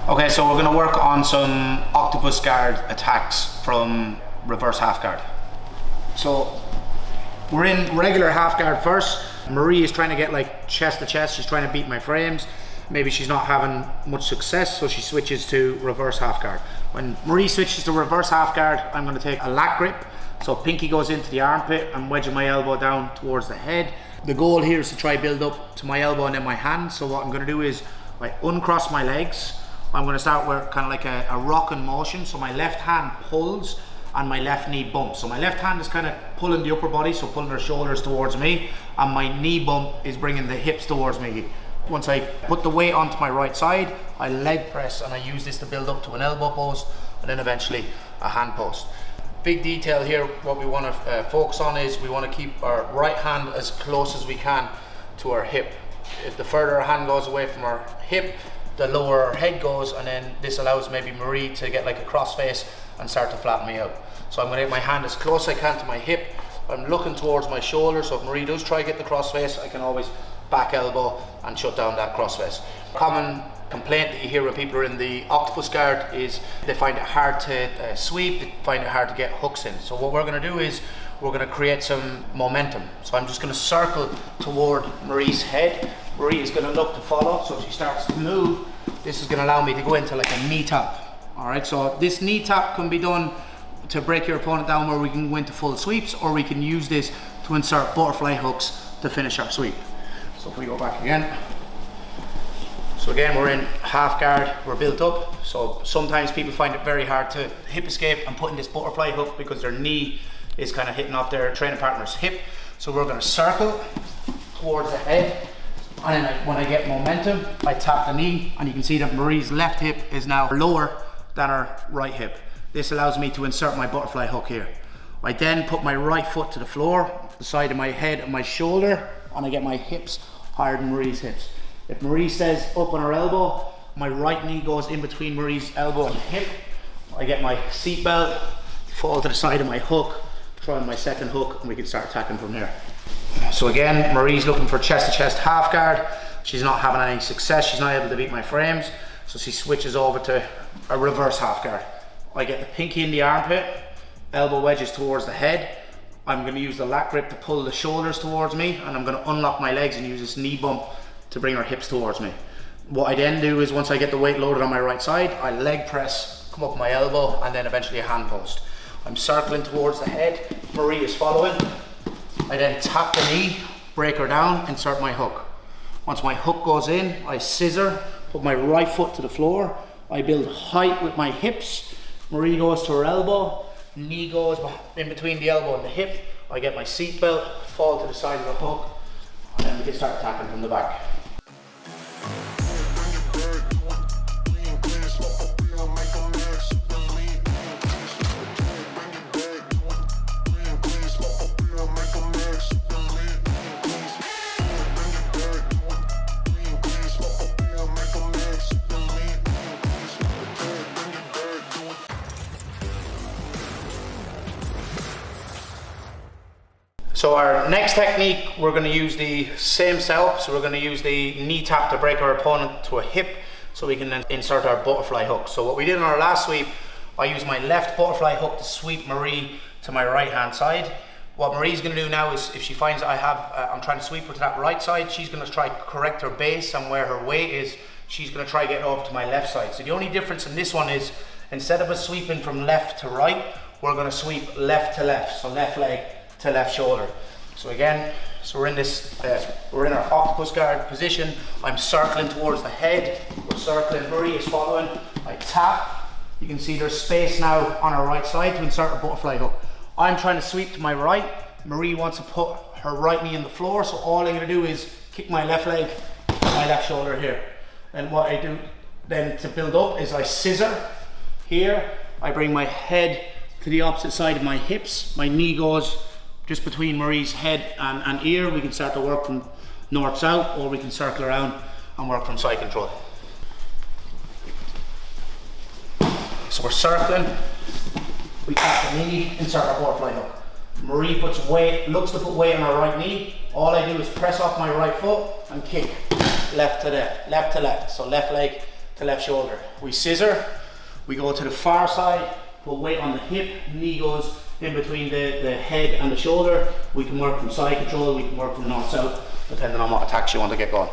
Okay, so we're going to work on some octopus guard attacks from reverse half guard. So we're in regular half guard first. Marie is trying to get like chest to chest. She's trying to beat my frames. Maybe she's not having much success, so she switches to reverse half guard. When Marie switches to reverse half guard, I'm going to take a lat grip. So pinky goes into the armpit. I'm wedging my elbow down towards the head. The goal here is to try build up to my elbow and then my hand. So what I'm going to do is I uncross my legs. I'm going to start with kind of like a rocking motion. So my left hand pulls and my left knee bumps. So my left hand is kind of pulling the upper body, so pulling her shoulders towards me, and my knee bump is bringing the hips towards me. Once I put the weight onto my right side, I leg press and I use this to build up to an elbow post and then eventually a hand post. Big detail here, what we want to focus on is we want to keep our right hand as close as we can to our hip. If the further our hand goes away from our hip, the lower our head goes, and then this allows maybe Marie to get like a cross face and start to flatten me out. So I'm going to get my hand as close as I can to my hip. I'm looking towards my shoulder, so if Marie does try to get the cross face, I can always back elbow and shut down that cross face. Common complaint that you hear when people are in the octopus guard is they find it hard to sweep, they find it hard to get hooks in. So what we're going to do is we're going to create some momentum. So I'm just going to circle toward Marie's head. Marie is going to look to follow, so if she starts to move, this is going to allow me to go into like a knee tap. Alright, so this knee tap can be done to break your opponent down where we can go into full sweeps, or we can use this to insert butterfly hooks to finish our sweep. So if we go back again. So again, we're in half guard, we're built up. So sometimes people find it very hard to hip escape and put in this butterfly hook because their knee is kind of hitting off their training partner's hip. So we're going to circle towards the head, and then when I get momentum, I tap the knee, and you can see that Marie's left hip is now lower than her right hip. This allows me to insert my butterfly hook here. I then put my right foot to the floor, the side of my head and my shoulder, and I get my hips higher than Marie's hips. If Marie stays up on her elbow, my right knee goes in between Marie's elbow and hip. I get my seat belt, fall to the side of my hook, try on my second hook, and we can start attacking from there. So again, Marie's looking for chest to chest half guard. She's not having any success, she's not able to beat my frames, so she switches over to a reverse half guard. I get the pinky in the armpit, elbow wedges towards the head. I'm going to use the lat grip to pull the shoulders towards me, and I'm going to unlock my legs and use this knee bump to bring her hips towards me. What I then do is once I get the weight loaded on my right side, I leg press, come up my elbow, and then eventually a hand post. I'm circling towards the head, Marie is following. I then tap the knee, break her down, insert my hook. Once my hook goes in, I scissor, put my right foot to the floor, I build height with my hips, Marie goes to her elbow, knee goes in between the elbow and the hip, I get my seat belt, fall to the side of the hook, and then we can start attacking from the back. So our next technique, we're going to use the same setup. So we're going to use the knee tap to break our opponent to a hip, so we can then insert our butterfly hook. So what we did on our last sweep, I used my left butterfly hook to sweep Marie to my right hand side. What Marie's going to do now is, if she finds that I'm trying to sweep her to that right side, she's going to try to correct her base and where her weight is, she's going to try to get over to my left side. So the only difference in this one is, instead of us sweeping from left to right, we're going to sweep left to left, so left leg to left shoulder. So again, so we're in this, we're in our octopus guard position. I'm circling towards the head. We're circling. Marie is following. I tap. You can see there's space now on our right side to insert a butterfly hook. I'm trying to sweep to my right. Marie wants to put her right knee on the floor. So all I'm going to do is kick my left leg, my left shoulder here. And what I do then to build up is I scissor here. I bring my head to the opposite side of my hips. My knee goes just between Marie's head and ear. We can start to work from north-south, or we can circle around and work from side control. So we're circling, we tap the knee, insert our butterfly hook. Marie puts weight, looks to put weight on her right knee. All I do is press off my right foot and kick left to left, left to left. So left leg to left shoulder. We scissor, we go to the far side, put weight on the hip, knee goes in between the head and the shoulder. We can work from side control, we can work from north-south, depending on what attacks you want to get going.